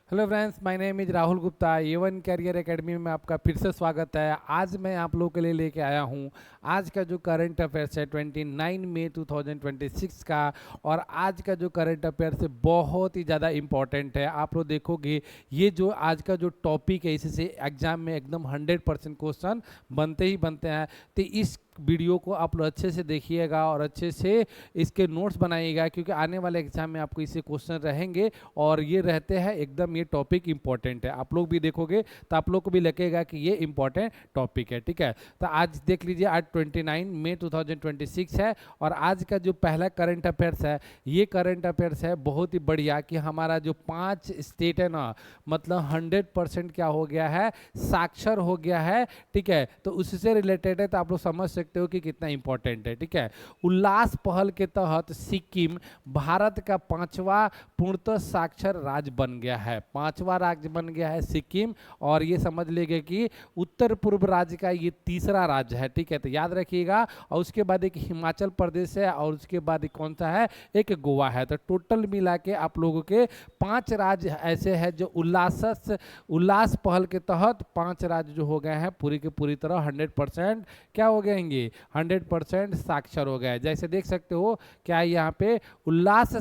Hello friends, my name is Rahul Gupta. A1 career academy में आपका फिर से स्वागत है। आज मैं आप लोगों के लिए लेके आया हूँ आज का जो करंट अफेयर्स है 29 मई 2026 का। और आज का जो करंट अफेयर्स है बहुत ही ज़्यादा इम्पोर्टेंट है। आप लोग देखोगे ये जो आज का जो टॉपिक है इससे एग्जाम में एकदम 100% क्वेश्चन बनते ही बनते हैं। तो इस वीडियो को आप लोग अच्छे से देखिएगा और अच्छे से इसके नोट्स बनाइएगा, क्योंकि आने वाले एग्जाम में आपको इससे क्वेश्चन रहेंगे और ये रहते हैं एकदम, ये टॉपिक इंपॉर्टेंट है। आप लोग भी देखोगे तो आप लोग को भी लगेगा कि ये इंपॉर्टेंट टॉपिक है। ठीक है, तो आज देख लीजिए, आज 29 मई 2026 है और आज का जो पहला करंट अफेयर्स है ये करंट अफेयर्स है बहुत ही बढ़िया कि हमारा जो 5 स्टेट है ना, मतलब 100% क्या हो गया है, साक्षर हो गया है। ठीक है, तो उससे रिलेटेड है, तो आप लोग समझ सकते हो कि कितना इंपॉर्टेंट है। ठीक है, उल्लास पहल के तहत सिक्किम भारत का 5वां पूर्णतः साक्षर राज्य बन गया है। 5वां राज्य बन गया है सिक्किम, और ये समझ लेंगे कि उत्तर पूर्व राज्य का ये तीसरा राज्य है। ठीक है, तो याद रखिएगा। और उसके बाद एक हिमाचल प्रदेश है और उसके बाद एक कौन सा है, एक गोवा है। तो टोटल मिला के आप लोगों के 5 राज्य ऐसे हैं जो उल्लास पहल के तहत 5 राज्य जो हो गए हैं पूरी की पूरी तरह 100% क्या हो गएंगे, 100% साक्षर हो गए। जैसे देख सकते हो क्या यहाँ पे उल्लास,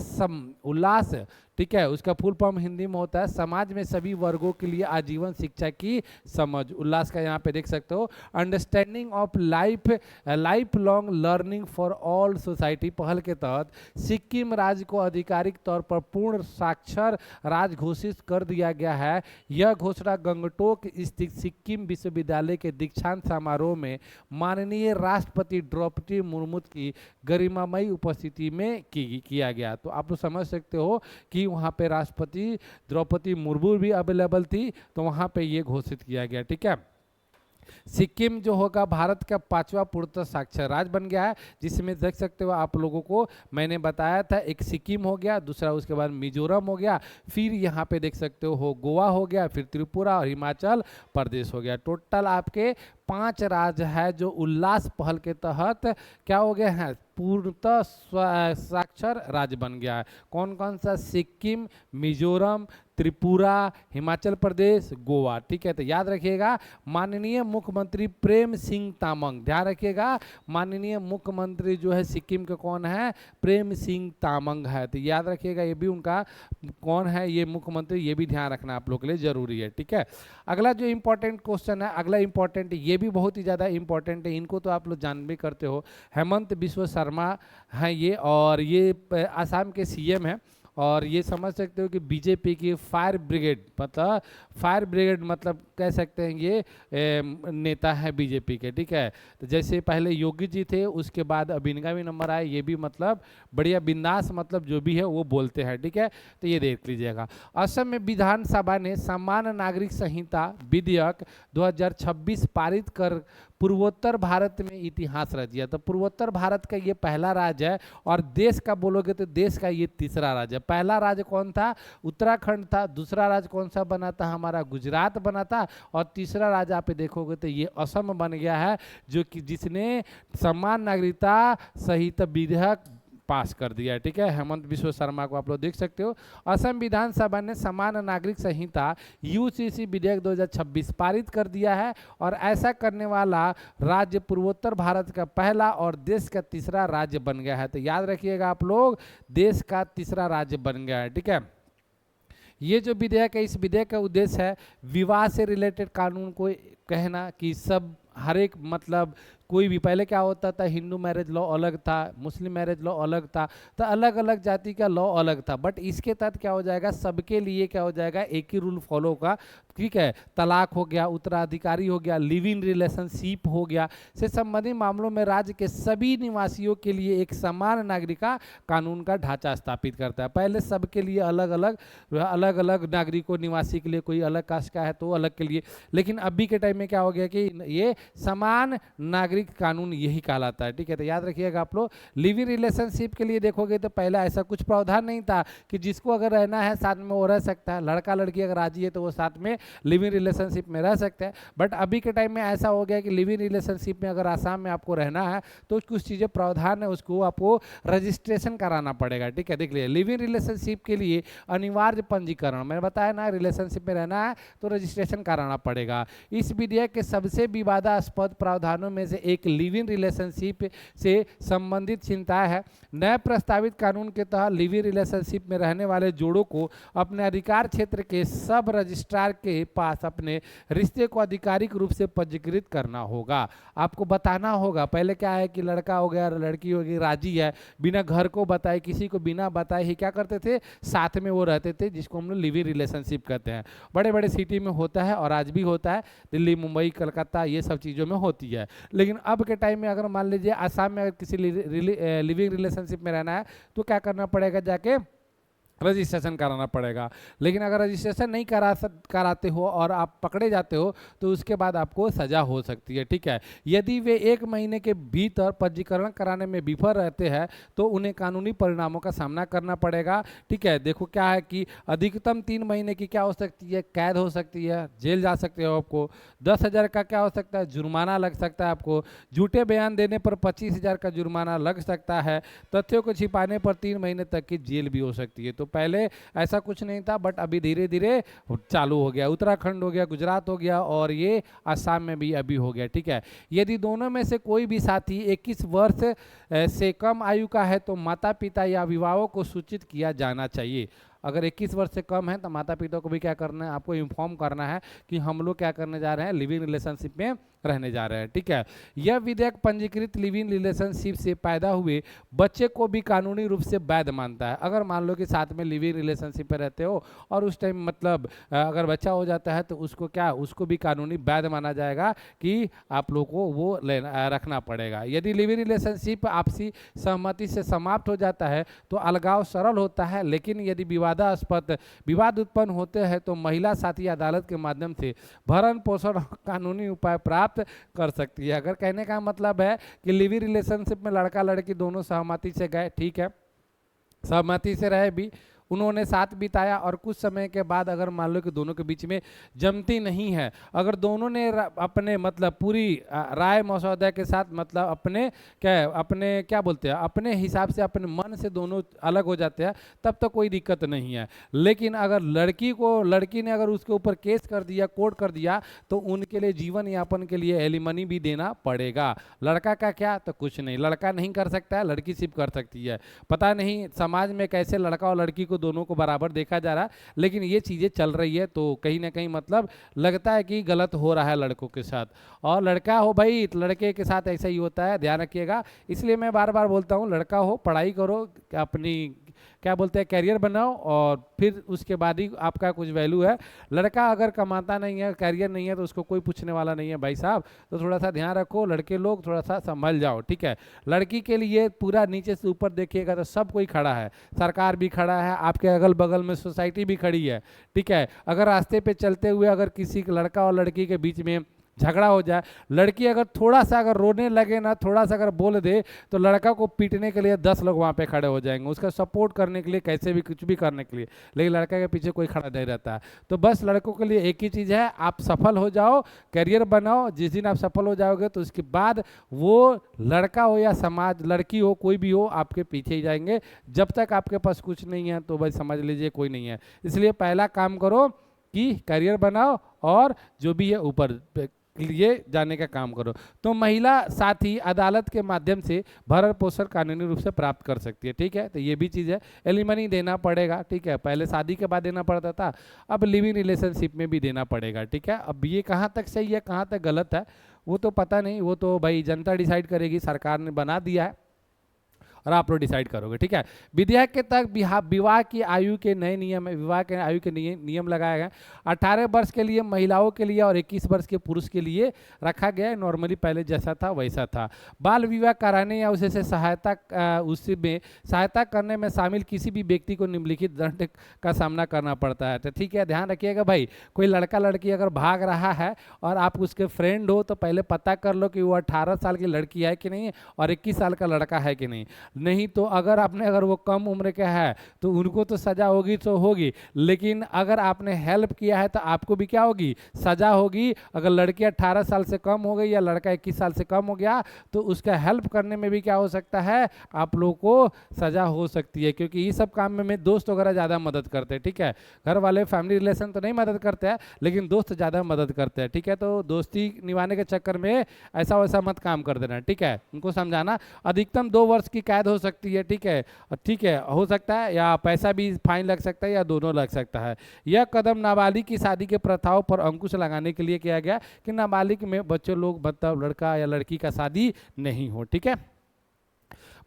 ठीक है, उसका फुल फॉर्म हिंदी में होता है समाज में सभी वर्गों के लिए आजीवन शिक्षा की समझ। उल्लास का यहाँ पे देख सकते हो understanding of life long learning for all society पहल के तहत सिक्किम राज्य को आधिकारिक तौर पर पूर्ण साक्षर राज्य घोषित कर दिया गया है। यह घोषणा गंगटोक स्थित सिक्किम विश्वविद्यालय के दीक्षांत समारोह में माननीय राष्ट्रपति द्रौपदी मुर्मू की गरिमामयी उपस्थिति में किया गया। तो आप लोग समझ सकते हो कि वहाँ पे राष्ट्रपति द्रौपदी मुर्मू भी अवेलेबल थी, तो वहाँ पे ये घोषित किया गया। ठीक है, सिक्किम जो होगा भारत का 5वां पूर्णतः साक्षर राज्य बन गया है, जिसमें देख सकते हो आप लोगों को मैंने बताया था, एक सिक्किम हो गया, दूसरा उसके बाद मिजोरम हो गया, फिर यहाँ पे देख सकते हो गोवा हो गया, फिर त्रिपुरा और हिमाचल प्रदेश हो गया। टोटल आपके 5 राज्य है जो उल्लास पहल के तहत क्या हो गए हैं, पूर्णतः साक्षर राज्य बन गया है। कौन कौन सा, सिक्किम, मिजोरम, त्रिपुरा, हिमाचल प्रदेश, गोवा। ठीक है, तो याद रखिएगा माननीय मुख्यमंत्री प्रेम सिंह तामंग, ध्यान रखिएगा माननीय मुख्यमंत्री जो है सिक्किम के कौन है, प्रेम सिंह तामंग है। तो याद रखिएगा ये भी उनका कौन है, ये मुख्यमंत्री, ये भी ध्यान रखना आप लोग के लिए जरूरी है। ठीक है, अगला जो इंपॉर्टेंट क्वेश्चन है, अगला इंपॉर्टेंट, ये भी बहुत ही ज़्यादा इंपॉर्टेंट है, इनको तो आप लोग जान भी करते हो। हेमंत बिस्वा शर्मा हैं ये, और ये आसाम के CM हैं। और ये समझ सकते हो कि बीजेपी की फायर ब्रिगेड, मतलब कह सकते हैं ये नेता है बीजेपी के। ठीक है, तो जैसे पहले योगी जी थे, उसके बाद अब इनका भी नंबर आया, ये भी मतलब बढ़िया बिंदास, मतलब जो भी है वो बोलते हैं। ठीक है, तो ये देख लीजिएगा। असम में विधानसभा ने समान नागरिक संहिता विधेयक 2026 पारित कर पूर्वोत्तर भारत में इतिहास रच दिया। तो पूर्वोत्तर भारत का ये पहला राज्य है, और देश का बोलोगे तो देश का ये तीसरा राज्य है। पहला राज्य कौन था, उत्तराखंड था। दूसरा राज्य कौन सा बना था, हमारा गुजरात बना था। और तीसरा राज्य आप देखोगे तो ये असम बन गया है, जो कि जिसने समान नागरिकता संहिता विधेयक पास कर दिया है। ठीक है, हेमंत बिस्वा शर्मा को आप लोग देख सकते हो। असम विधानसभा ने समान नागरिक संहिता UCC विधेयक 2026 पारित कर दिया है, और ऐसा करने वाला राज्य पूर्वोत्तर भारत का पहला और देश का तीसरा राज्य बन गया है। तो याद रखिएगा आप लोग, देश का तीसरा राज्य बन गया है। ठीक है, ये जो विधेयक है, इस विधेयक का उद्देश्य है विवाह से रिलेटेड कानून को कहना कि सब हर एक, मतलब कोई भी, पहले क्या होता था, हिंदू मैरिज लॉ अलग था, मुस्लिम मैरिज लॉ अलग था, तो अलग अलग जाति का लॉ अलग था। बट इसके तहत क्या हो जाएगा, सबके लिए क्या हो जाएगा, एक ही रूल फॉलो होगा। ठीक है, तलाक हो गया, उत्तराधिकारी हो गया, लिव इन रिलेशनशिप हो गया, से संबंधित मामलों में राज्य के सभी निवासियों के लिए एक समान नागरिकता कानून का ढांचा स्थापित करता है। पहले सबके लिए अलग अलग नागरिकों निवासी के लिए कोई अलग कास्ट का है तो अलग के लिए, लेकिन अभी के टाइम में क्या हो गया कि ये समान नागरिक कानून यही कहलाता है। ठीक है, तो याद रखिएगा आप लोग। लिव इन रिलेशनशिप के लिए देखोगे तो पहले ऐसा कुछ प्रावधान नहीं था कि जिसको अगर रहना है साथ में वो रह सकता है, लड़का लड़की अगर राजी है तो वो साथ में लिव इन रिलेशनशिप में रह सकते हैं। बट अभी के टाइम में ऐसा हो गया कि लिव इन रिलेशनशिप में अगर आसाम में आपको रहना है तो कुछ चीज़ें प्रावधान है, उसको आपको रजिस्ट्रेशन कराना पड़ेगा। ठीक है, देख लीजिए, लिव इन रिलेशनशिप के लिए अनिवार्य पंजीकरण, मैंने बताया ना, रिलेशनशिप में रहना है तो रजिस्ट्रेशन कराना पड़ेगा। इस विधेयक के सबसे विवादास्पद प्रावधानों में से एक लिव इन रिलेशनशिप से संबंधित चिंता है। नए प्रस्तावित कानून के तहत लिव इन रिलेशनशिप में रहने वाले जोड़ों को अपने अधिकार क्षेत्र के सब रजिस्ट्रार के पास अपने रिश्ते को आधिकारिक रूप से पंजीकृत करना होगा। आपको बताना होगा, पहले क्या है कि लड़का हो गया लड़की हो गई राजी है, बिना घर को बताए किसी को बिना बताए ही क्या करते थे, साथ में वो रहते थे, जिसको हम लोग लिव इन रिलेशनशिप कहते हैं। बड़े बड़े सिटी में होता है और आज भी होता है, दिल्ली मुंबई कलकत्ता ये सब चीज़ों में होती है। लेकिन अब के टाइम में अगर मान लीजिए आसाम में अगर किसी लिविंग रिलेशनशिप में रहना है तो क्या करना पड़ेगा, जाके रजिस्ट्रेशन कराना पड़ेगा। लेकिन अगर रजिस्ट्रेशन नहीं कराते हो और आप पकड़े जाते हो तो उसके बाद आपको सज़ा हो सकती है। ठीक है, यदि वे 1 महीने के भीतर पंजीकरण कराने में विफल रहते हैं तो उन्हें कानूनी परिणामों का सामना करना पड़ेगा। ठीक है, देखो क्या है कि अधिकतम 3 महीने की क्या हो सकती है, कैद हो सकती है, जेल जा सकते हो आपको, 10,000 का क्या हो सकता है, जुर्माना लग सकता है आपको, झूठे बयान देने पर 25,000 का जुर्माना लग सकता है, तथ्यों को छिपाने पर 3 महीने तक की जेल भी हो सकती है। तो पहले ऐसा कुछ नहीं था, बट अभी धीरे धीरे चालू हो गया, उत्तराखंड हो गया, गुजरात हो गया और ये आसाम में भी अभी हो गया। ठीक है, यदि दोनों में से कोई भी साथी 21 वर्ष से कम आयु का है तो माता पिता या अभिभावक को सूचित किया जाना चाहिए। अगर 21 वर्ष से कम है तो माता पिता को भी क्या करना है, आपको इन्फॉर्म करना है कि हम लोग क्या करने जा रहे हैं, लिव इन रिलेशनशिप में रहने जा रहे हैं। ठीक है, यह विधेयक पंजीकृत लिव इन रिलेशनशिप से पैदा हुए बच्चे को भी कानूनी रूप से वैध मानता है। अगर मान लो कि साथ में लिव इन रिलेशनशिप में रहते हो और उस टाइम मतलब अगर बच्चा हो जाता है तो उसको क्या, उसको भी कानूनी वैध माना जाएगा कि आप लोग को वो रखना पड़ेगा। यदि लिव इन रिलेशनशिप आपसी सहमति से समाप्त हो जाता है तो अलगाव सरल होता है, लेकिन यदि विवाद उत्पन्न होते हैं तो महिला साथी अदालत के माध्यम से भरण पोषण कानूनी उपाय प्राप्त कर सकती है। अगर कहने का मतलब है कि लिव इन रिलेशनशिप में लड़का लड़की दोनों सहमति से गए, ठीक है, सहमति से रहे भी, उन्होंने साथ बिताया और कुछ समय के बाद अगर मान लो कि दोनों के बीच में जमती नहीं है, अगर दोनों ने अपने मतलब पूरी राय मसौदा के साथ मतलब अपने क्या बोलते हैं, अपने हिसाब से अपने मन से दोनों अलग हो जाते हैं, तब तक कोई दिक्कत नहीं है। लेकिन अगर लड़की ने अगर उसके ऊपर केस कर दिया, कोर्ट कर दिया, तो उनके लिए जीवन यापन के लिए एलिमनी भी देना पड़ेगा। लड़का का क्या, तो कुछ नहीं, लड़का नहीं कर सकता है, लड़की सिर्फ कर सकती है। पता नहीं समाज में कैसे लड़का और लड़की को दोनों को बराबर देखा जा रहा है, लेकिन ये चीज़ें चल रही है, तो कहीं ना कहीं मतलब लगता है कि गलत हो रहा है लड़कों के साथ। और लड़का हो भाई तो लड़के के साथ ऐसा ही होता है, ध्यान रखिएगा। इसलिए मैं बार बार बोलता हूँ, लड़का हो पढ़ाई करो, अपनी क्या बोलते हैं कैरियर बनाओ, और फिर उसके बाद ही आपका कुछ वैल्यू है। लड़का अगर कमाता नहीं है, कैरियर नहीं है, तो उसको कोई पूछने वाला नहीं है भाई साहब। तो थोड़ा सा ध्यान रखो, लड़के लोग थोड़ा सा संभल जाओ। ठीक है, लड़की के लिए पूरा नीचे से ऊपर देखिएगा तो सब कोई खड़ा है, सरकार भी खड़ा है, आपके अगल बगल में सोसाइटी भी खड़ी है। ठीक है, अगर रास्ते पे चलते हुए अगर किसी लड़का और लड़की के बीच में झगड़ा हो जाए, लड़की अगर थोड़ा सा अगर रोने लगे ना, थोड़ा सा अगर बोल दे, तो लड़का को पीटने के लिए 10 लोग वहाँ पे खड़े हो जाएंगे, उसका सपोर्ट करने के लिए, कैसे भी कुछ भी करने के लिए। लेकिन लड़का के पीछे कोई खड़ा नहीं रहता है। तो बस लड़कों के लिए एक ही चीज़ है, आप सफल हो जाओ, करियर बनाओ। जिस दिन आप सफल हो जाओगे तो उसके बाद वो लड़का हो या समाज, लड़की हो कोई भी हो, आपके पीछे ही जाएंगे। जब तक आपके पास कुछ नहीं है तो भाई समझ लीजिए कोई नहीं है। इसलिए पहला काम करो कि करियर बनाओ और जो भी है ऊपर लिए जाने का काम करो। तो महिला साथी अदालत के माध्यम से भरण पोषण कानूनी रूप से प्राप्त कर सकती है। ठीक है, तो ये भी चीज़ है, एलिमनी देना पड़ेगा। ठीक है, पहले शादी के बाद देना पड़ता था, अब लिव इन रिलेशनशिप में भी देना पड़ेगा। ठीक है, अब ये कहाँ तक सही है कहाँ तक गलत है वो तो पता नहीं, वो तो भाई जनता डिसाइड करेगी, सरकार ने बना दिया है। और आप लोग डिसाइड करोगे, ठीक है। विधेयक के तहत विवाह की आयु के नए नियम है, विवाह के आयु के नियम लगाए गए। 18 वर्ष के लिए महिलाओं के लिए और 21 वर्ष के पुरुष के लिए रखा गया है। नॉर्मली पहले जैसा था वैसा था। बाल विवाह कराने या उसे उससे में सहायता करने में शामिल किसी भी व्यक्ति को निम्नलिखित दंड का सामना करना पड़ता है। तो ठीक है, ध्यान रखिएगा भाई, कोई लड़का लड़की अगर भाग रहा है और आप उसके फ्रेंड हो तो पहले पता कर लो कि वो 18 साल की लड़की है कि नहीं और 21 साल का लड़का है कि नहीं तो अगर वो कम उम्र के है तो उनको तो सजा होगी तो होगी, लेकिन अगर आपने हेल्प किया है तो आपको भी क्या होगी, सजा होगी। अगर लड़की 18 साल से कम हो गई या लड़का 21 साल से कम हो गया तो उसका हेल्प करने में भी क्या हो सकता है, आप लोगों को सजा हो सकती है, क्योंकि ये सब काम में दोस्त वगैरह ज़्यादा मदद करते हैं, ठीक है। घर वाले फैमिली रिलेशन तो नहीं मदद करते हैं, लेकिन दोस्त ज़्यादा मदद करते हैं, ठीक है। तो दोस्ती निभाने के चक्कर में ऐसा वैसा मत काम कर देना, ठीक है। उनको समझाना। अधिकतम 2 वर्ष की कैद हो सकती है, ठीक है, ठीक है, हो सकता है, या पैसा भी फाइन लग सकता है या दोनों लग सकता है। यह कदम नाबालिग की शादी के प्रथाओं पर अंकुश लगाने के लिए किया गया कि नाबालिग में बच्चे लोग, मतलब लड़का या लड़की का शादी नहीं हो, ठीक है।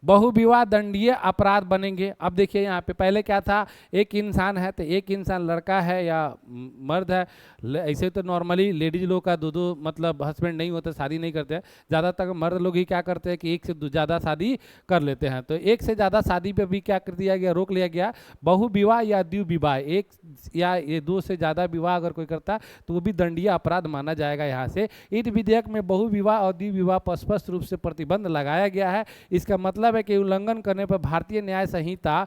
बहुविवाह दंडनीय अपराध बनेंगे। अब देखिए यहाँ पे पहले क्या था, एक इंसान है तो एक इंसान लड़का है या मर्द है, ऐसे तो नॉर्मली लेडीज लोग का दो मतलब हस्बैंड नहीं होते, शादी नहीं करते हैं। ज़्यादातर मर्द लोग ही क्या करते हैं कि एक से ज़्यादा शादी कर लेते हैं। तो एक से ज़्यादा शादी पे भी क्या कर दिया गया, रोक लिया गया। बहुविवाह या द्विविवाह, एक या ये 2 से ज़्यादा विवाह अगर कोई करता तो वो भी दंडनीय अपराध माना जाएगा यहाँ से। इस विधेयक में बहुविवाह और द्विविवाह पर स्पष्ट रूप से प्रतिबंध लगाया गया है। इसका मतलब है कि उल्लंघन करने पर भारतीय न्याय संहिता,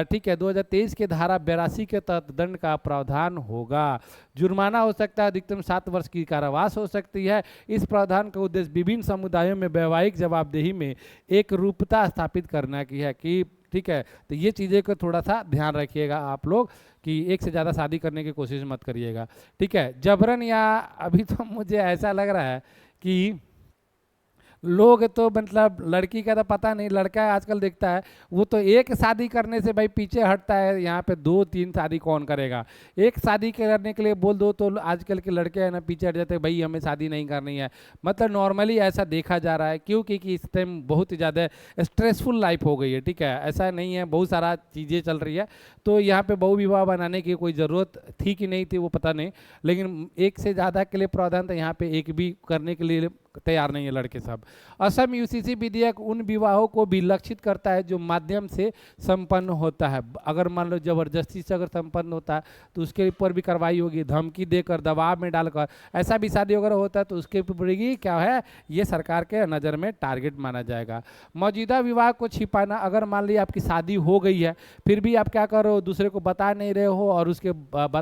ठीक है, 2023 के धारा 82 के तहत दंड का प्रावधान होगा। जुर्माना हो सकता है, अधिकतम 7 वर्ष की कारावास हो सकती है। इस प्रावधान का उद्देश्य विभिन्न समुदायों में वैवाहिक जवाबदेही में एक रूपता स्थापित करना की है कि, ठीक है। तो ये चीज़ें को थोड़ा सा ध्यान रखिएगा आप लोग कि एक से ज़्यादा शादी करने की कोशिश मत करिएगा, ठीक है। जबरन, या अभी तो मुझे ऐसा लग रहा है कि लोग तो मतलब लड़की का तो पता नहीं, लड़का आजकल देखता है वो तो एक शादी करने से भाई पीछे हटता है। यहाँ पे 2-3 शादी कौन करेगा, एक शादी करने के लिए बोल दो तो आजकल के लड़के हैं ना पीछे हट जाते हैं, भाई हमें शादी नहीं करनी है। मतलब नॉर्मली ऐसा देखा जा रहा है, क्यों, क्योंकि इस टाइम बहुत ही ज़्यादा स्ट्रेसफुल लाइफ हो गई है, ठीक है। ऐसा नहीं है, बहुत सारा चीज़ें चल रही है। तो यहाँ पे बहु विवाह बनाने की कोई ज़रूरत थी कि नहीं थी वो पता नहीं, लेकिन एक से ज़्यादा के लिए प्रावधान था, यहाँ पे एक भी करने के लिए तैयार नहीं है लड़के सब। असम यूसीसी विधेयक उन विवाहों को भी लक्षित करता है जो माध्यम से संपन्न होता है। अगर मान लो जबरदस्ती से अगर संपन्न होता है तो उसके ऊपर भी कार्रवाई होगी, धमकी देकर, दबाव में डालकर, ऐसा भी शादी वगैरह होता है तो उसके ऊपर भी क्या है, ये सरकार के नज़र में टारगेट माना जाएगा। मौजूदा विवाह को छिपाना, अगर मान लीजिए आपकी शादी हो गई है फिर भी आप क्या करो, दूसरे को बता नहीं रहे हो और उसके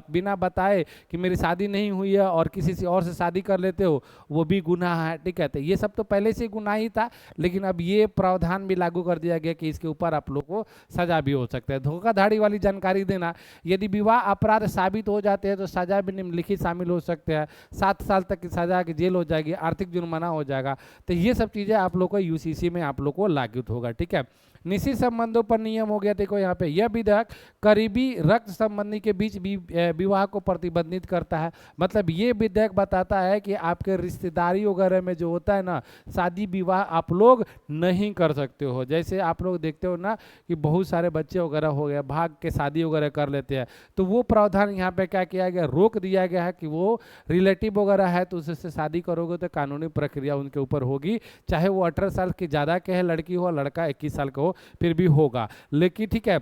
बिना बताए कि मेरी शादी नहीं हुई है और किसी से और से शादी कर लेते हो, वो भी गुनाह है, ठीक है। तो ये सब तो पहले से गुनाह ही था, लेकिन अब ये प्रावधान भी लागू कर दिया गया कि इसके ऊपर आप लोग को सजा भी हो सकता है। धोखाधड़ी वाली जानकारी देना, यदि विवाह अपराध साबित हो जाते हैं तो सजा भी निम्नलिखित शामिल हो सकते हैं। 7 साल तक की सजा की जेल हो जाएगी, आर्थिक जुर्माना हो जाएगा। तो ये सब चीज़ें आप लोग को यूसीसी में आप लोग को लागू होगा, ठीक है। निश्चित संबंधों पर नियम हो गया, देखो यहाँ पे यह विधेयक करीबी रक्त संबंधी के बीच भी विवाह को प्रतिबंधित करता है। मतलब ये विधेयक बताता है कि आपके रिश्तेदारी वगैरह में जो होता है ना, शादी विवाह आप लोग नहीं कर सकते हो। जैसे आप लोग देखते हो ना कि बहुत सारे बच्चे वगैरह हो गए, भाग के शादी वगैरह कर लेते हैं, तो वो प्रावधान यहाँ पे क्या किया गया, रोक दिया गया है कि वो रिलेटिव वगैरह है तो उससे शादी करोगे तो कानूनी प्रक्रिया उनके ऊपर होगी, चाहे वो 18 साल की ज़्यादा के है लड़की हो, लड़का 21 साल का हो, फिर भी होगा। लेकिन ठीक है,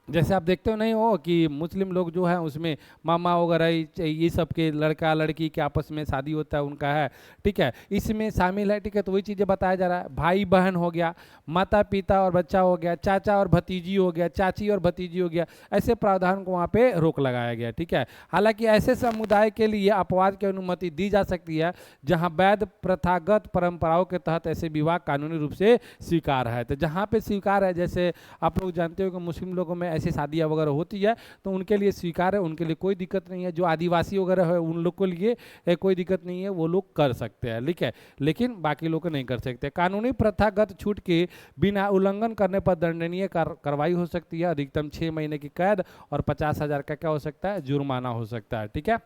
जैसे आप देखते हो नहीं हो कि मुस्लिम लोग जो है उसमें मामा वगैरह ये सब के लड़का लड़की के आपस में शादी होता है उनका है, ठीक है, इसमें शामिल है, ठीक है। तो वही चीज़ें बताया जा रहा है। भाई बहन हो गया, माता पिता और बच्चा हो गया, चाचा और भतीजी हो गया, चाची और भतीजी हो गया, ऐसे प्रावधान को वहाँ पे रोक लगाया गया, ठीक है। हालांकि ऐसे समुदाय के लिए अपवाद की अनुमति दी जा सकती है जहाँ वैध प्रथागत परंपराओं के तहत ऐसे विवाह कानूनी रूप से स्वीकार है। तो जहाँ पे स्वीकार है, जैसे आप लोग जानते हो कि मुस्लिम लोगों में ऐसी शादियाँ वगैरह होती है तो उनके लिए स्वीकार है, उनके लिए कोई दिक्कत नहीं है। जो आदिवासी वगैरह है उन लोग के लिए कोई दिक्कत नहीं है, वो लोग कर सकते हैं, ठीक है, लेकिन बाकी लोग नहीं कर सकते। कानूनी प्रथागत छूट के बिना उल्लंघन करने पर दंडनीय कार्रवाई हो सकती है, अधिकतम 6 महीने की कैद और 50,000 का क्या हो सकता है, जुर्माना हो सकता है, ठीक है।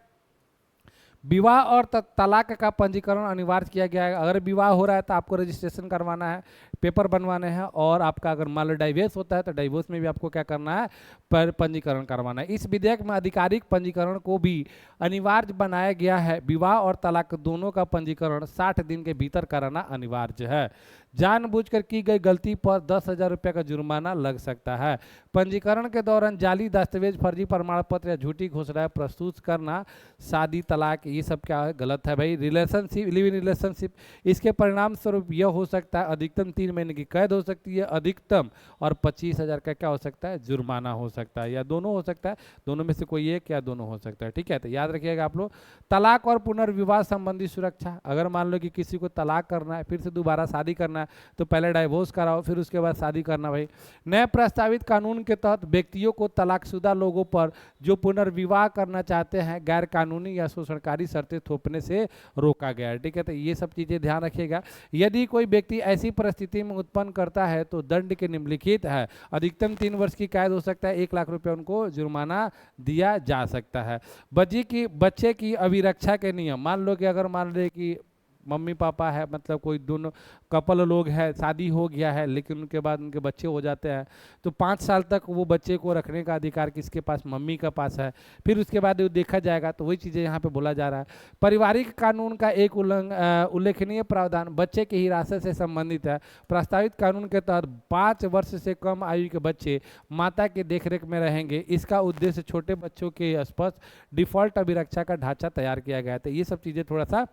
विवाह और तलाक का पंजीकरण अनिवार्य किया गया है। अगर विवाह हो रहा है तो आपको रजिस्ट्रेशन करवाना है, पेपर बनवाने हैं, और आपका अगर मान लो डाइवोर्स होता है तो डाइवोर्स में भी आपको क्या करना है, पर पंजीकरण करवाना है। इस विधेयक में आधिकारिक पंजीकरण को भी अनिवार्य बनाया गया है। विवाह और तलाक दोनों का पंजीकरण 60 दिन के भीतर कराना अनिवार्य है। जानबूझकर की गई गलती पर 10,000 रुपये का जुर्माना लग सकता है। पंजीकरण के दौरान जाली दस्तावेज, फर्जी प्रमाण पत्र या झूठी घोषणाएं प्रस्तुत करना, शादी, तलाक, ये सब क्या है, गलत है भाई। रिलेशनशिप, लिव इन रिलेशनशिप, इसके परिणाम स्वरूप यह हो सकता है अधिकतम 3 महीने की कैद हो सकती है, अधिकतम, और 25,000 का क्या हो सकता है, जुर्माना हो सकता है, या दोनों हो सकता है, दोनों में से कोई एक या दोनों हो सकता है। ठीक है, तो याद रखिएगा आप लोग। तलाक और पुनर्विवाह संबंधी सुरक्षा, अगर मान लो कि किसी को तलाक करना है, फिर से दोबारा शादी करना है, तो पहले डाइवोर्स कराओ, फिर उसके बाद शादी करना भाई। नए प्रस्तावित कानून के तहत व्यक्तियों को तलाकशुदा लोगों पर जो पुनर्विवाह करना चाहते हैं गैर कानूनी या शोषणकारी शर्तें थोपने से रोका गया है। ठीक है, तो ये सब चीजें ध्यान रखिएगा। यदि कोई व्यक्ति ऐसी परिस्थिति में उत्पन्न करता है तो दंड के निम्नलिखित है, अधिकतम 3 वर्ष की कैद हो सकता है, 1 लाख रुपए उनको जुर्माना दिया जा सकता है। बच्चे की अभिरक्षा के नियम, मान लो कि अगर मान ले कि मम्मी पापा है, मतलब कोई दोनों कपल लोग हैं, शादी हो गया है, लेकिन उनके बाद उनके बच्चे हो जाते हैं, तो 5 साल तक वो बच्चे को रखने का अधिकार किसके पास, मम्मी के पास है। फिर उसके बाद वो देखा जाएगा, तो वही चीज़ें यहाँ पे बोला जा रहा है। पारिवारिक कानून का एक उल्लेखनीय प्रावधान बच्चे की हिरासत से संबंधित है। प्रस्तावित कानून के तहत 5 वर्ष से कम आयु के बच्चे माता के देखरेख में रहेंगे। इसका उद्देश्य छोटे बच्चों के स्पष्ट डिफॉल्ट अभिरक्षा का ढांचा तैयार किया गया है। तो ये सब चीज़ें थोड़ा सा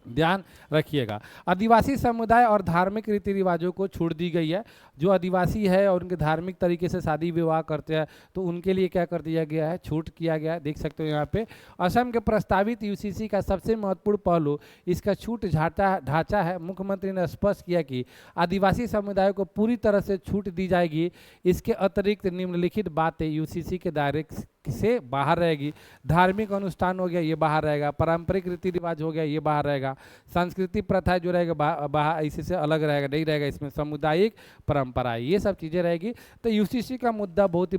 ध्यान रखिएगा। आदिवासी समुदाय और धार्मिक रीति रिवाजों को छूट दी गई है। जो आदिवासी है और उनके धार्मिक तरीके से शादी विवाह करते हैं, तो उनके लिए क्या कर दिया गया है, छूट किया गया है। देख सकते हो यहाँ पे। असम के प्रस्तावित यूसीसी का सबसे महत्वपूर्ण पहलू इसका छूट ढांचा है। मुख्यमंत्री ने स्पष्ट किया कि आदिवासी समुदाय को पूरी तरह से छूट दी जाएगी। इसके अतिरिक्त निम्नलिखित बातें यूसीसी के दायरे से बाहर रहेगी। धार्मिक अनुष्ठान हो गया, ये बाहर रहेगा। पारंपरिक रीति रिवाज हो गया, ये बाहर रहेगा। संस्कृति प्रथा जो रहेगा बाहर, इसी से अलग रहेगा, नहीं रहेगा इसमें। सामुदायिक परंपरा, ये सब चीज़ें रहेगी। तो यूसीसी का मुद्दा बहुत ही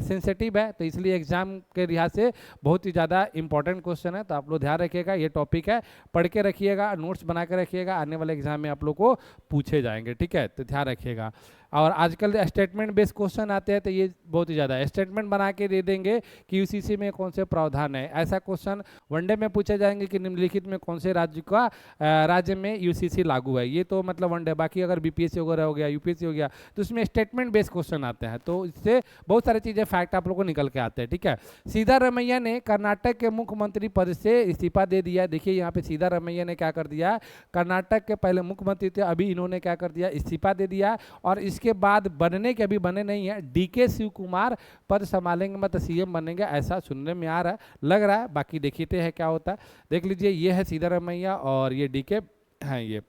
सेंसिटिव है, तो इसलिए एग्जाम के लिहाज से बहुत ही ज़्यादा इंपॉर्टेंट क्वेश्चन है। तो आप लोग ध्यान रखिएगा, ये टॉपिक है, पढ़ के रखिएगा, नोट्स बना के रखिएगा, आने वाले एग्जाम में आप लोग को पूछे जाएंगे। ठीक है, तो ध्यान रखिएगा। और आजकल स्टेटमेंट बेस्ड क्वेश्चन आते हैं, तो ये बहुत ही ज़्यादा स्टेटमेंट बना के दे देंगे कि यूसीसी में कौन से प्रावधान है। ऐसा क्वेश्चन वनडे में पूछे जाएंगे कि निम्नलिखित में कौन से राज्य में यूसीसी लागू है। ये तो मतलब वनडे। बाकी अगर बीपीएससी वगैरह हो गया, यूपीएससी हो गया, तो उसमें स्टेटमेंट बेस्ड क्वेश्चन आते हैं, तो इससे बहुत सारी चीज़ें फैक्ट आप लोग को निकल के आते हैं। ठीक है, सिद्धारमैया ने कर्नाटक के मुख्यमंत्री पद से इस्तीफा दे दिया। देखिए यहाँ पे सिद्धारमैया ने क्या कर दिया, कर्नाटक के पहले मुख्यमंत्री थे, अभी इन्होंने क्या कर दिया, इस्तीफा दे दिया। और इसके बाद बनने के, अभी बने नहीं है, डीके शिव कुमार पद संभालेंगे, मतलब सीएम बनेंगे, ऐसा सुनने में आ रहा है, लग रहा है। बाकी देखते हैं क्या होता है। देख लीजिए, ये है सिद्धारमैया और ये डीके हैं ये।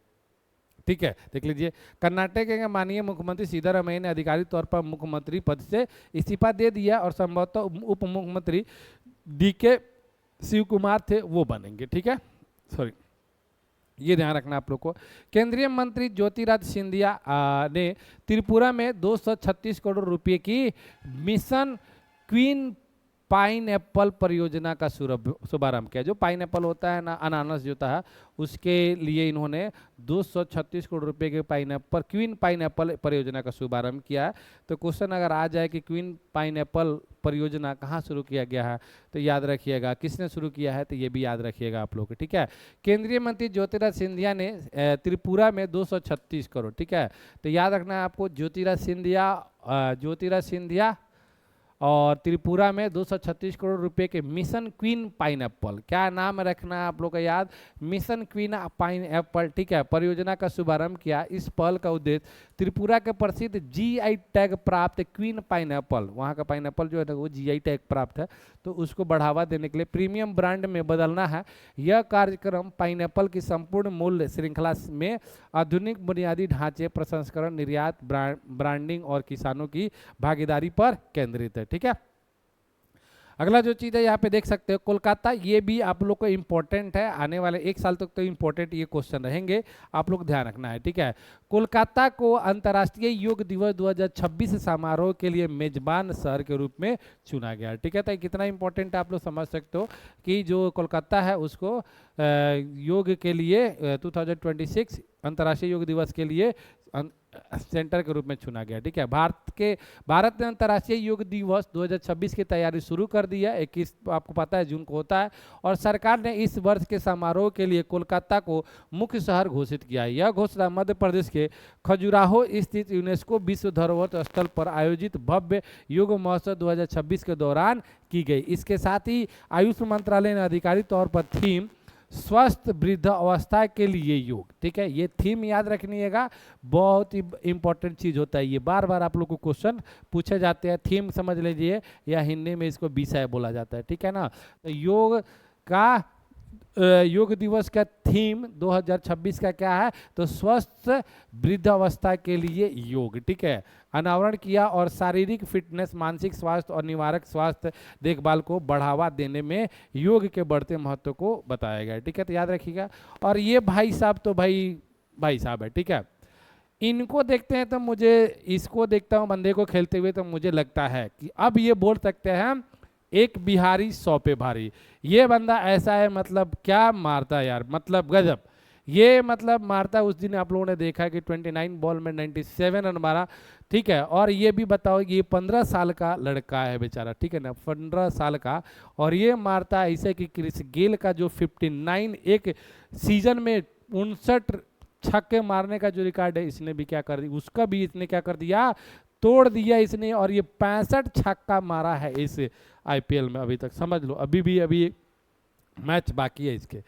ठीक है, देख लीजिए, कर्नाटक के माननीय मुख्यमंत्री सिद्धारमैया ने आधिकारिक तौर पर मुख्यमंत्री पद से इस्तीफा दे दिया और संभवतः उप मुख्यमंत्री डीके शिव कुमार थे, वो बनेंगे। ठीक है, सॉरी, ये ध्यान रखना आप लोग को। केंद्रीय मंत्री ज्योतिरादित्य सिंधिया ने त्रिपुरा में 236 करोड़ रुपए की मिशन क्वीन पाइन एप्पल परियोजना का शुभारंभ किया। जो पाइन एप्पल होता है ना, अनानास जो होता है, उसके लिए इन्होंने 236 करोड़ रुपए के क्वीन पाइन एप्पल परियोजना का शुभारंभ किया है। तो क्वेश्चन अगर आ जाए कि क्वीन पाइन एप्पल परियोजना कहाँ शुरू किया गया है, तो याद रखिएगा किसने शुरू किया है, तो ये भी याद रखिएगा आप लोग। ठीक है, केंद्रीय मंत्री ज्योतिरादित्य सिंधिया ने त्रिपुरा में 236 करोड़, ठीक है, तो याद रखना है आपको, ज्योतिरादित्य सिंधिया और त्रिपुरा में 236 करोड़ रुपए के मिशन क्वीन पाइन एप्पल, क्या नाम रखना है आप लोग का याद, मिशन क्वीन पाइन एप्पल। ठीक है, परियोजना का शुभारंभ किया। इस पहल का उद्देश्य त्रिपुरा के प्रसिद्ध जीआई टैग प्राप्त क्वीन पाइन एप्पल, वहाँ का पाइन एप्पल जो है ना वो जीआई टैग प्राप्त है, तो उसको बढ़ावा देने के लिए प्रीमियम ब्रांड में बदलना है। यह कार्यक्रम पाइन एप्पल की संपूर्ण मूल्य श्रृंखला में आधुनिक बुनियादी ढांचे, प्रसंस्करण, निर्यात, ब्रांडिंग और किसानों की भागीदारी पर केंद्रित है। ठीक है, अगला जो चीज़ है यहाँ पे देख सकते हो कोलकाता, ये भी आप लोग को इम्पोर्टेंट है, आने वाले एक साल तक तो इम्पोर्टेंट ये क्वेश्चन रहेंगे, आप लोग ध्यान रखना है, ठीक है। कोलकाता को अंतर्राष्ट्रीय योग दिवस 2026 समारोह के लिए मेजबान शहर के रूप में चुना गया, ठीक है। तो कितना इंपॉर्टेंट है आप लोग समझ सकते हो कि जो कोलकाता है उसको योग के लिए 2026 अंतर्राष्ट्रीय योग दिवस के लिए सेंटर के रूप में चुना गया, ठीक है। भारत ने अंतर्राष्ट्रीय योग दिवस 2026 की तैयारी शुरू कर दी है, 21 आपको पता है जून को होता है, और सरकार ने इस वर्ष के समारोह के लिए कोलकाता को मुख्य शहर घोषित किया है। यह घोषणा मध्य प्रदेश के खजुराहो स्थित यूनेस्को विश्व धरोहर स्थल पर आयोजित भव्य योग महोत्सव 2026 के दौरान की गई। इसके साथ ही आयुष मंत्रालय ने आधिकारिक तौर पर थीम स्वस्थ वृद्ध अवस्था के लिए योग, ठीक है, ये थीम याद रखनिएगा, बहुत ही इंपॉर्टेंट चीज होता है, ये बार बार आप लोग को क्वेश्चन पूछे जाते हैं। थीम समझ लीजिए, या हिंदी में इसको विषय बोला जाता है, ठीक है ना। तो योग दिवस का थीम 2026 का क्या है, तो स्वस्थ वृद्ध अवस्था के लिए योग, ठीक है, अनावरण किया, और शारीरिक फिटनेस, मानसिक स्वास्थ्य और निवारक स्वास्थ्य देखभाल को बढ़ावा देने में योग के बढ़ते महत्व को बताया गया, ठीक है। तो याद रखिएगा। और ये भाई साहब तो भाई साहब है, ठीक है, इनको देखते हैं तो मुझे, इसको देखता हूँ बंदे को खेलते हुए, तो मुझे लगता है कि अब ये बोल सकते हैं एक बिहारी 100 पे भारी। ये बंदा ऐसा है, मतलब क्या मारता है यार, मतलब गजब, ये मतलब मारता। उस दिन आप लोगों ने देखा कि 29 बॉल में 97 रन मारा, ठीक है। और ये भी बताओ कि ये 15 साल का लड़का है बेचारा, ठीक है ना, 15 साल का, और ये मारता है ऐसे कि क्रिस गेल का जो 59 एक सीजन में 59 छक्के मारने का जो रिकॉर्ड है, इसने भी क्या कर दिया, उसका भी इसने क्या कर दिया, तोड़ दिया इसने। और ये 65 छक्का मारा है इस आईपीएल में अभी तक, समझ लो, अभी मैच बाकी है इसके।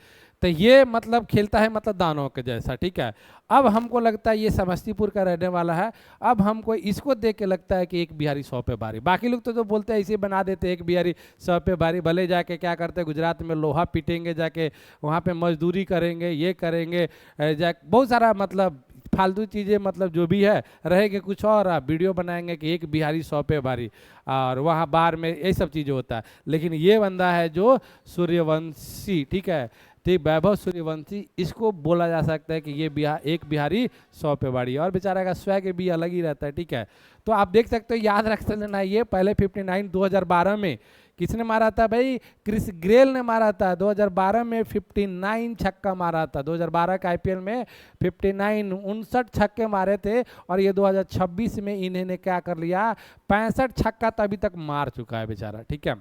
तो ये मतलब खेलता है मतलब दानव के जैसा, ठीक है। अब हमको लगता है ये समस्तीपुर का रहने वाला है, अब हमको इसको देख के लगता है कि एक बिहारी 100 पे भारी। बाकी लोग तो जो बोलते हैं इसे बना देते हैं एक बिहारी 100 पे भारी, भले जाके क्या करते हैं गुजरात में लोहा पीटेंगे, जाके वहाँ पे मजदूरी करेंगे, ये करेंगे, बहुत सारा मतलब फालतू चीज़ें, मतलब जो भी है रहेंगे कुछ और, वीडियो बनाएंगे कि एक बिहारी 100 पे भारी, और वहाँ बाहर में ये सब चीज़ें होता है। लेकिन ये बंदा है जो सूर्यवंशी, ठीक है, ठीक, वैभव सूर्यवंशी, इसको बोला जा सकता है कि ये एक बिहारी 100 पे भारी, और बेचारा का स्वैग भी अलग ही रहता है, ठीक है। तो आप देख सकते हो, याद रख लेना, ये पहले 59 2012 में किसने मारा था भाई, क्रिस गेल ने मारा था, 2012 में 59 छक्का मारा था, 2012 का आईपीएल में 59 59 छक्के मारे थे, और ये 2026 में इन्होंने क्या कर लिया, 65 छक्का तो अभी तक मार चुका है बेचारा, ठीक है।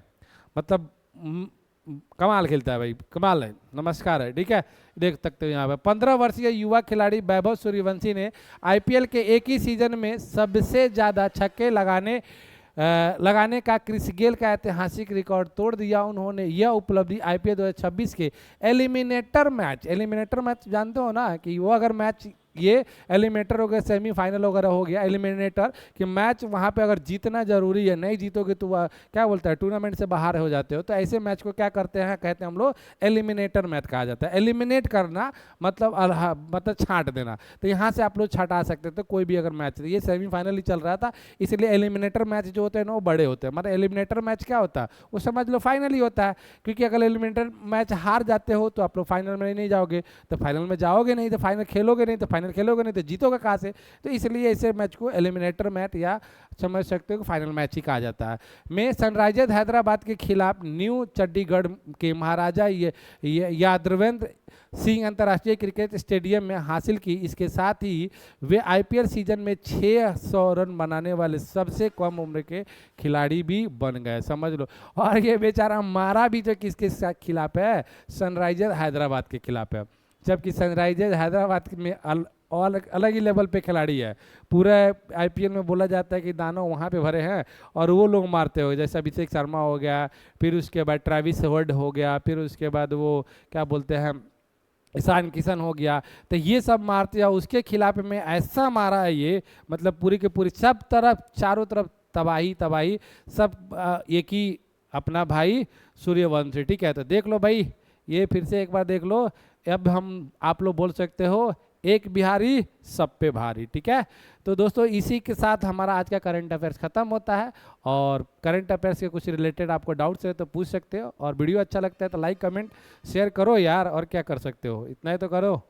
मतलब कमाल खेलता है भाई, कमाल है, नमस्कार है, ठीक है। देख सकते हो यहाँ पे 15 वर्षीय युवा खिलाड़ी वैभव सूर्यवंशी ने आईपीएल के एक ही सीजन में सबसे ज़्यादा छक्के लगाने का क्रिस गेल का ऐतिहासिक रिकॉर्ड तोड़ दिया। उन्होंने यह उपलब्धि आईपीएल 2026 के एलिमिनेटर मैच जानते हो ना, कि वो अगर मैच ये एलिमिनेटर हो गया, सेमीफाइनल वगैरह हो गया, एलिमिनेटर कि मैच वहाँ पे अगर जीतना जरूरी है, नहीं जीतोगे तो क्या बोलता है, टूर्नामेंट से बाहर हो जाते हो, तो ऐसे मैच को क्या करते हैं, कहते हैं हम लोग एलिमिनेटर मैच कहा जाता है। एलिमिनेट करना मतलब छांट देना, तो यहाँ से आप लोग छटा सकते थे कोई भी अगर मैच, ये सेमीफाइनल ही चल रहा था, इसलिए एलिमिनेटर मैच जो होते हैं ना वो बड़े होते हैं। मतलब एलिमिनेटर मैच क्या होता है, वो समझ लो फाइनल ही होता है, क्योंकि अगर एलिमिनेटर मैच हार जाते हो तो आप लोग फाइनल में नहीं जाओगे, तो फाइनल में जाओगे नहीं तो फाइनल खेलोगे नहीं, तो फाइनल खेलोगे नहीं तो जीतोगे कहाँ से, तो इसलिए ऐसे मैच को एलिमिनेटर मैच या समझ सकते हो फाइनल मैच ही कहा जाता है। में सनराइजर्स हैदराबाद के खिलाफ न्यू चंडीगढ़ के महाराजा यादवेंद्र सिंह अंतर्राष्ट्रीय क्रिकेट स्टेडियम में हासिल की। इसके साथ ही वे आईपीएल सीजन में 600 रन बनाने वाले सबसे कम उम्र के खिलाड़ी भी बन गए, समझ लो। और ये बेचारा मारा भी तो किसके खिलाफ है, सनराइजर्स हैदराबाद के खिलाफ है, जबकि सनराइजर्स हैदराबाद में अलग ही लेवल पे खिलाड़ी है। पूरा आईपीएल में बोला जाता है कि दानव वहाँ पे भरे हैं और वो लोग मारते हो, जैसे अभिषेक शर्मा हो गया, फिर उसके बाद ट्रेविस हेड हो गया, फिर उसके बाद वो क्या बोलते हैं ईशान किशन हो गया, तो ये सब मारते हैं। उसके खिलाफ में ऐसा मारा है ये, मतलब पूरी की पूरी सब तरफ चारों तरफ तबाही सब एक ही अपना भाई सूर्यवंशी, ठीक है। तो देख लो भाई, ये फिर से एक बार देख लो, अब आप लोग बोल सकते हो एक बिहारी सब पे भारी। ठीक है, तो दोस्तों इसी के साथ हमारा आज का करंट अफेयर्स खत्म होता है। और करंट अफेयर्स के कुछ रिलेटेड आपको डाउट्स है तो पूछ सकते हो, और वीडियो अच्छा लगता है तो लाइक कमेंट शेयर करो यार, और क्या कर सकते हो, इतना ही तो करो।